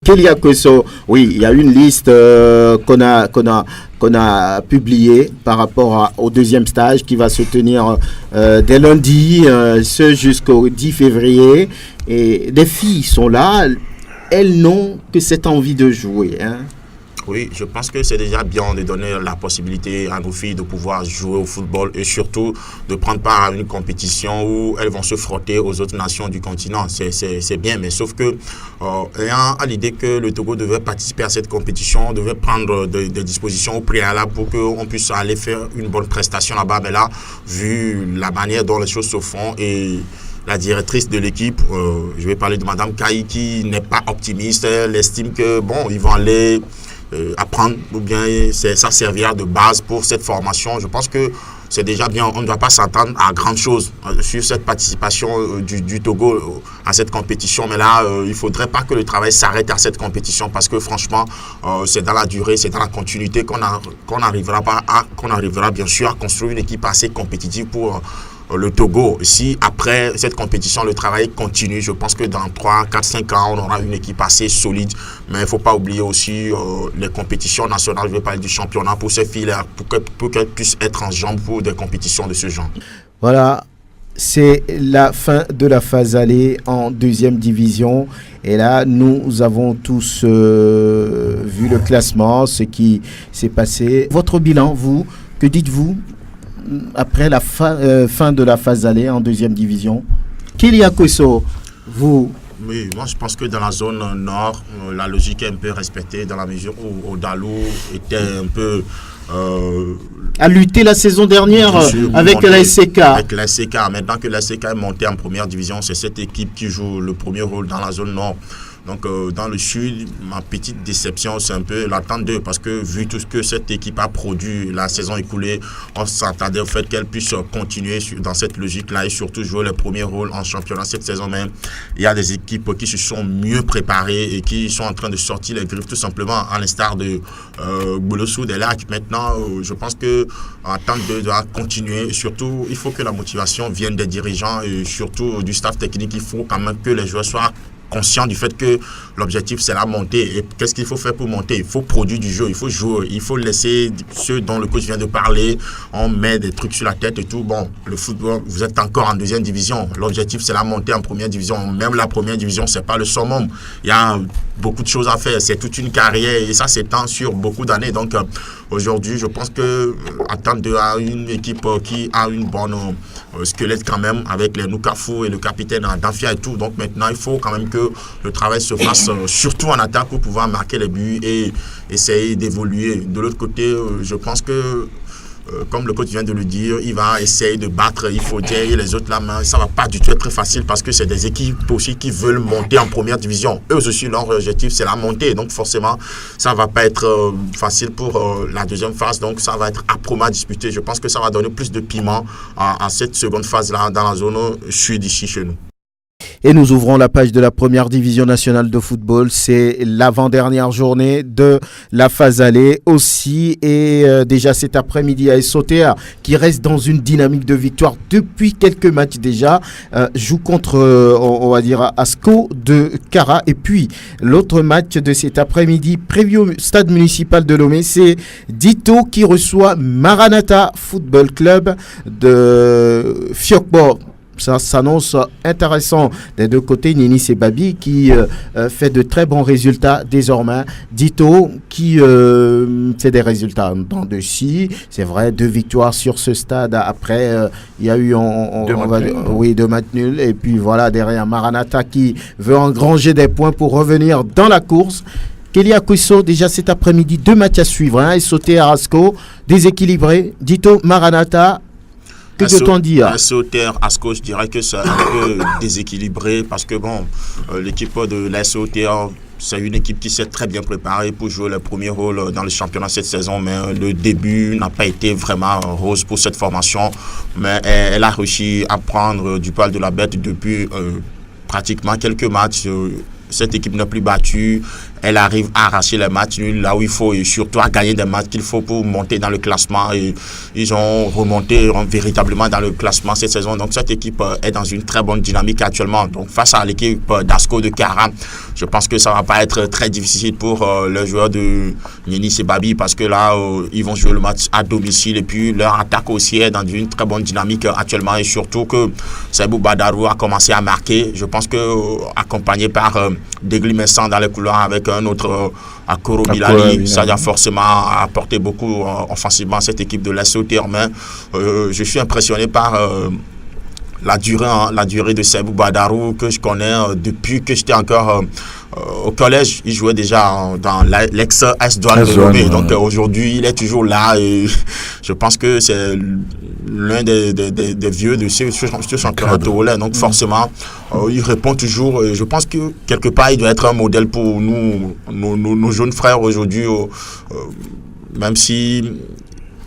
Kélia Kosso, oui, il y a une liste qu'on a publiée par rapport au deuxième stage qui va se tenir dès lundi, ce jusqu'au 10 février. Et les filles sont là, elles n'ont que cette envie de jouer, hein. Oui, je pense que c'est déjà bien de donner la possibilité à nos filles de pouvoir jouer au football et surtout de prendre part à une compétition où elles vont se frotter aux autres nations du continent. C'est bien, mais sauf que ayant à l'idée que le Togo devait participer à cette compétition, devait prendre des dispositions au préalable pour qu'on puisse aller faire une bonne prestation là-bas. Mais là, vu la manière dont les choses se font et la directrice de l'équipe, je vais parler de Madame Kaï, qui n'est pas optimiste, elle estime que bon, ils vont aller apprendre ou bien ça servira de base pour cette formation. Je pense que c'est déjà bien, on ne doit pas s'attendre à grande chose sur cette participation du Togo à cette compétition, mais là il ne faudrait pas que le travail s'arrête à cette compétition parce que franchement c'est dans la durée, c'est dans la continuité qu'on arrivera bien sûr à construire une équipe assez compétitive pour le Togo. Si après cette compétition, le travail continue, je pense que dans 3, 4, 5 ans, on aura une équipe assez solide. Mais il ne faut pas oublier aussi les compétitions nationales. Je vais parler du championnat pour ces filles-là, pour qu'elles puissent être en jambes pour des compétitions de ce genre. Voilà, c'est la fin de la phase aller en deuxième division. Et là, nous avons tous vu le classement, ce qui s'est passé. Votre bilan, vous, que dites-vous après la fin de la phase aller en deuxième division? Kélia Kosso, vous? Oui, moi je pense que dans la zone nord, la logique est un peu respectée dans la mesure où Odalou était un peu a lutté la saison dernière avec la SCK. Avec la SCK. Maintenant que la SCK est montée en première division, c'est cette équipe qui joue le premier rôle dans la zone nord. Donc dans le sud, ma petite déception, c'est un peu l'attente d'eux parce que vu tout ce que cette équipe a produit la saison écoulée, on s'attendait au fait qu'elle puisse continuer dans cette logique-là et surtout jouer le premier rôle en championnat cette saison même. Il y a des équipes qui se sont mieux préparées et qui sont en train de sortir les griffes tout simplement, à l'instar de Boulossou des Lacs. Maintenant, je pense que l'attente d'eux doit continuer. Surtout, il faut que la motivation vienne des dirigeants et surtout du staff technique. Il faut quand même que les joueurs soient conscient du fait que l'objectif c'est la montée. Et qu'est-ce qu'il faut faire pour monter? Il faut produire du jeu, il faut jouer, il faut laisser ceux dont le coach vient de parler, on met des trucs sur la tête et tout. Bon, le football, vous êtes encore en deuxième division, l'objectif c'est la montée en première division. Même la première division, c'est pas le summum, il y a beaucoup de choses à faire, c'est toute une carrière et ça s'étend sur beaucoup d'années. Donc aujourd'hui, je pense que attendre une équipe qui a une bonne squelette quand même, avec les Noukafou et le capitaine Danfia et tout. Donc maintenant, il faut quand même que le travail se fasse surtout en attaque pour pouvoir marquer les buts et essayer d'évoluer. De l'autre côté, je pense que comme le coach vient de le dire, il va essayer de battre Ifodje et les autres là, mais ça va pas du tout être très facile parce que c'est des équipes aussi qui veulent monter en première division. Eux aussi, leur objectif, c'est la montée. Donc forcément, ça va pas être facile pour la deuxième phase. Donc ça va être âprement disputé. Je pense que ça va donner plus de piment à cette seconde phase-là dans la zone sud ici chez nous. Et nous ouvrons la page de la première division nationale de football. C'est l'avant-dernière journée de la phase aller aussi. Et déjà cet après-midi, AS Otea, qui reste dans une dynamique de victoire depuis quelques matchs déjà, joue contre, on va dire, Asco de Kara. Et puis, l'autre match de cet après-midi, prévu au stade municipal de Lomé, c'est Dito qui reçoit Maranatha Football Club de Fiokbo. Ça s'annonce intéressant des deux côtés. Nini Sebabi qui fait de très bons résultats désormais. Dito qui fait des résultats dans deux scies. C'est vrai, 2 victoires sur ce stade. Après, il y a eu deux matchs nuls. Et puis voilà, derrière Maranatha qui veut engranger des points pour revenir dans la course. Kélia Kosso, déjà cet après-midi, 2 matchs à suivre. Et sauter à Rasco, déséquilibré. Dito, Maranatha. Que peut-on dire? Asco, je dirais que c'est un peu déséquilibré parce que bon, l'équipe de l'ASOTR, c'est une équipe qui s'est très bien préparée pour jouer le premier rôle dans le championnat cette saison, mais le début n'a pas été vraiment rose pour cette formation. Mais elle a réussi à prendre du poil de la bête depuis pratiquement quelques matchs. cette équipe n'est plus battue. Elle arrive à arracher les matchs nuls là où il faut et surtout à gagner des matchs qu'il faut pour monter dans le classement. Et ils ont remonté véritablement dans le classement cette saison. Donc cette équipe est dans une très bonne dynamique actuellement. Donc face à l'équipe d'Asco de Kara, je pense que ça va pas être très difficile pour les joueurs de Nieni et Babi parce que là, ils vont jouer le match à domicile et puis leur attaque aussi est dans une très bonne dynamique actuellement et surtout que Sebou Badarou a commencé à marquer. Je pense que accompagné par Degli Messan dans les couloirs avec un autre Akoro Bilali, ça a forcément apporté beaucoup offensivement à cette équipe de l'SOT. Mais je suis impressionné par la durée de Sebou Badarou que je connais depuis que j'étais encore au collège. Il jouait déjà dans l'ex-S Douane de Lomé. Donc aujourd'hui, il est toujours là et je pense que c'est l'un des vieux de ce championnat togolais. Donc forcément, il répond toujours. Et je pense que quelque part, il doit être un modèle pour nous, nos jeunes frères aujourd'hui, même si...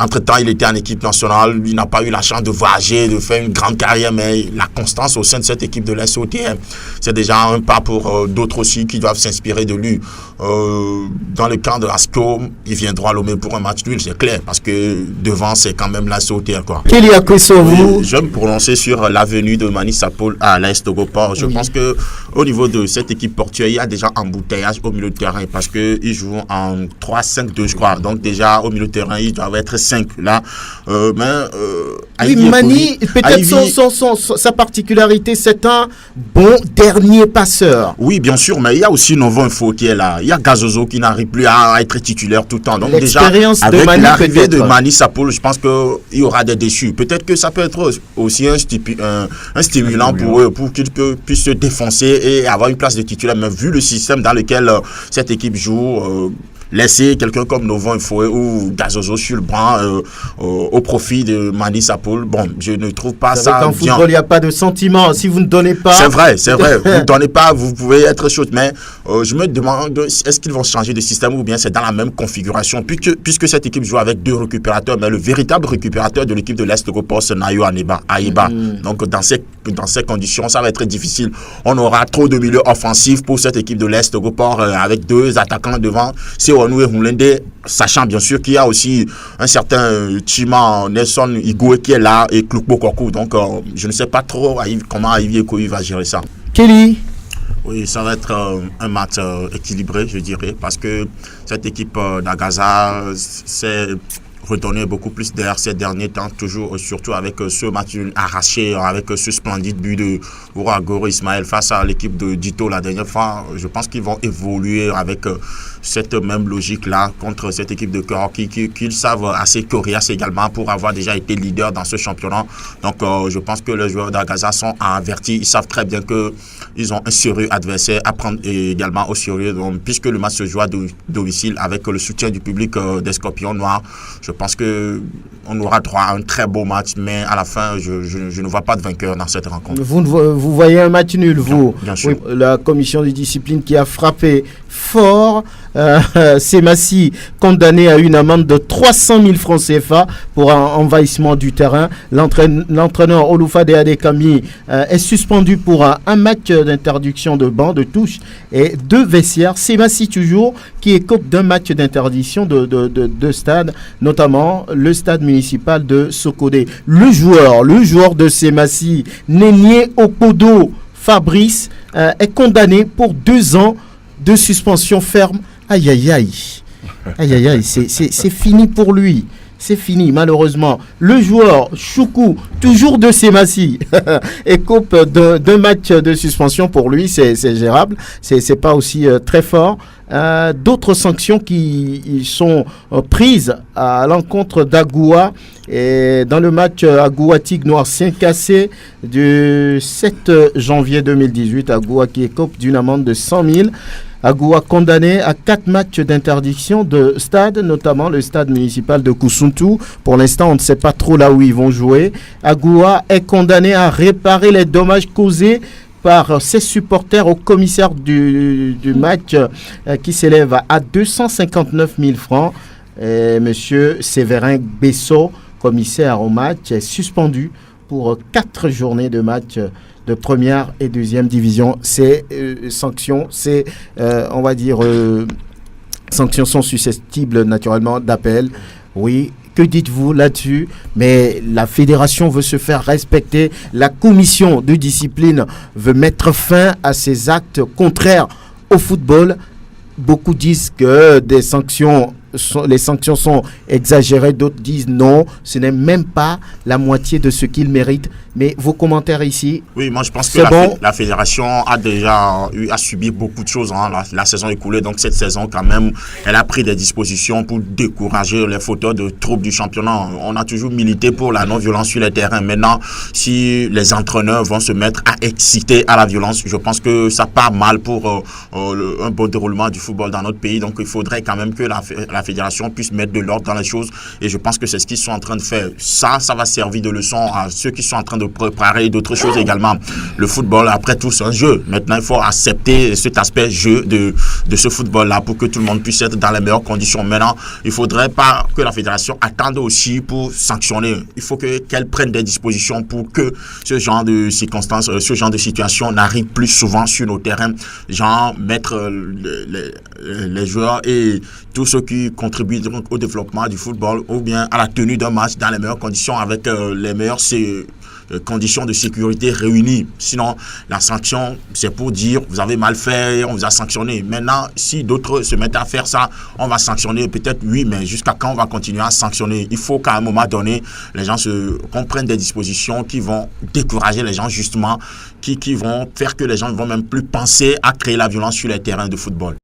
Entre-temps, il était en équipe nationale, il n'a pas eu la chance de voyager, de faire une grande carrière, mais la constance au sein de cette équipe de l'SOTM, c'est déjà un pas pour d'autres aussi qui doivent s'inspirer de lui. Dans le camp de Asco, il vient droit à Lomé pour un match nul, c'est clair, parce que devant, c'est quand même l'SOTM, quoi. Je vais me prononcer sur l'avenue de Mani Sapol à l'Est de Goport. Je pense que au niveau de cette équipe portuaire, il y a déjà embouteillage au milieu de terrain, parce qu'ils jouent en 3-5-2, je crois. Donc déjà, au milieu de terrain, ils doivent être 5 là. Mani, peut-être sa particularité, c'est un bon dernier passeur. Oui, bien sûr, mais il y a aussi Novo Info qui est là. Il y a Gazozo qui n'arrive plus à être titulaire tout le temps. Donc déjà, avec l'arrivée de Mani Sapol, je pense qu'il y aura des déçus. Peut-être que ça peut être aussi un stimulant pour eux, pour qu'ils puissent se défoncer et avoir une place de titulaire. Mais vu le système dans lequel cette équipe joue, laisser quelqu'un comme Novo Info ou Gazozo sur le banc au profit de Mani Sapol, bon, je ne trouve pas ça bien. En football, il n'y a pas de sentiment. Si vous ne donnez pas... C'est vrai. Vous ne donnez pas, vous pouvez être chaud. Mais je me demande, est-ce qu'ils vont changer de système ou bien c'est dans la même configuration puisque cette équipe joue avec 2 récupérateurs, mais le véritable récupérateur de l'équipe de l'Est de Goport, c'est Nayo Aïba. Donc, dans ces conditions, ça va être difficile. On aura trop de milieux offensifs pour cette équipe de l'Est de Goport avec 2 attaquants devant. Sachant bien sûr qu'il y a aussi un certain Chima Nelson Igwe qui est là et Klukbo Kokou. Donc je ne sais pas trop comment Aïvi Ekoui va gérer ça. Kelly? Oui, ça va être un match équilibré, je dirais, parce que cette équipe d'Agaza s'est redonné beaucoup plus d'air ces derniers temps, surtout avec ce match arraché, avec ce splendide but de Ouragoro Ismaël face à l'équipe de Dito la dernière fois. Je pense qu'ils vont évoluer avec cette même logique-là contre cette équipe de Cœur qu'ils savent assez coriace également pour avoir déjà été leader dans ce championnat. Donc je pense que les joueurs d'Agaza sont avertis. Ils savent très bien qu'ils ont un sérieux adversaire à prendre également au sérieux. Donc, puisque le match se joue à domicile avec le soutien du public des Scorpions Noirs, je pense qu'on aura droit à un très beau match, mais à la fin, je ne vois pas de vainqueur dans cette rencontre. Vous voyez un match nul, vous? Bien sûr. Oui, la commission de discipline qui a frappé fort Semassi, condamné à une amende de 300 000 francs CFA pour un envahissement du terrain. L'entraîneur Olufade Adekami est suspendu pour un match d'interdiction de banc, de touche et 2 vestiaires. Semassi toujours, qui écope d'un match d'interdiction de stade, notamment le stade municipal de Sokodé. Le joueur de Semassi, Nénié Opodo Fabrice, est condamné pour 2 ans de suspension ferme. Aïe, aïe, aïe. Aïe, aïe, aïe. C'est fini pour lui. C'est fini, malheureusement. Le joueur Choukou, toujours de Semassi, écope d'un match de suspension. Pour lui, c'est gérable. C'est pas aussi très fort. D'autres sanctions qui sont prises à l'encontre d'Agoua. Et dans le match Agoua Tigre Noir 5AC du 7 janvier 2018, Agoua qui écope d'une amende de 100 000. Agoua condamné à 4 matchs d'interdiction de stade, notamment le stade municipal de Koussountou. Pour l'instant, on ne sait pas trop là où ils vont jouer. Agoua est condamné à réparer les dommages causés par ses supporters au commissaire du match qui s'élève à 259 000 francs. Et monsieur Séverin Bessot, commissaire au match, est suspendu pour 4 journées de match de première et deuxième division. Ces sanctions, on va dire, sanctions sont susceptibles naturellement d'appel. Oui. Que dites-vous là-dessus? Mais la fédération veut se faire respecter. La commission de discipline veut mettre fin à ces actes contraires au football. Beaucoup disent que les sanctions sont exagérées. D'autres disent non, ce n'est même pas la moitié de ce qu'ils méritent. Mais vos commentaires ici? Oui, moi je pense que la fédération a déjà eu à subir beaucoup de choses la saison écoulée. Donc cette saison quand même, elle a pris des dispositions pour décourager les fauteurs de troubles du championnat. On a toujours milité pour la non-violence sur les terrains. Maintenant, si les entraîneurs vont se mettre à exciter à la violence, je pense que ça part mal pour un bon déroulement du football dans notre pays. Donc il faudrait quand même que la fédération puisse mettre de l'ordre dans les choses. Et je pense que c'est ce qu'ils sont en train de faire. Ça va servir de leçon à ceux qui sont en train de préparer d'autres choses également. Le football, après tout, c'est un jeu. Maintenant, il faut accepter cet aspect jeu de ce football-là pour que tout le monde puisse être dans les meilleures conditions. Maintenant, il ne faudrait pas que la fédération attende aussi pour sanctionner. Il faut qu'elle prenne des dispositions pour que ce genre de circonstances, ce genre de situation n'arrive plus souvent sur nos terrains. Genre, mettre les joueurs et tous ceux qui contribuent au développement du football ou bien à la tenue d'un match dans les meilleures conditions avec les meilleures conditions de sécurité réunies. Sinon, la sanction, c'est pour dire vous avez mal fait, on vous a sanctionné. Maintenant, si d'autres se mettent à faire ça, on va sanctionner peut-être, oui, mais jusqu'à quand on va continuer à sanctionner? Il faut qu'à un moment donné, les gens qu'on prenne des dispositions qui vont décourager les gens justement, qui vont faire que les gens ne vont même plus penser à créer la violence sur les terrains de football.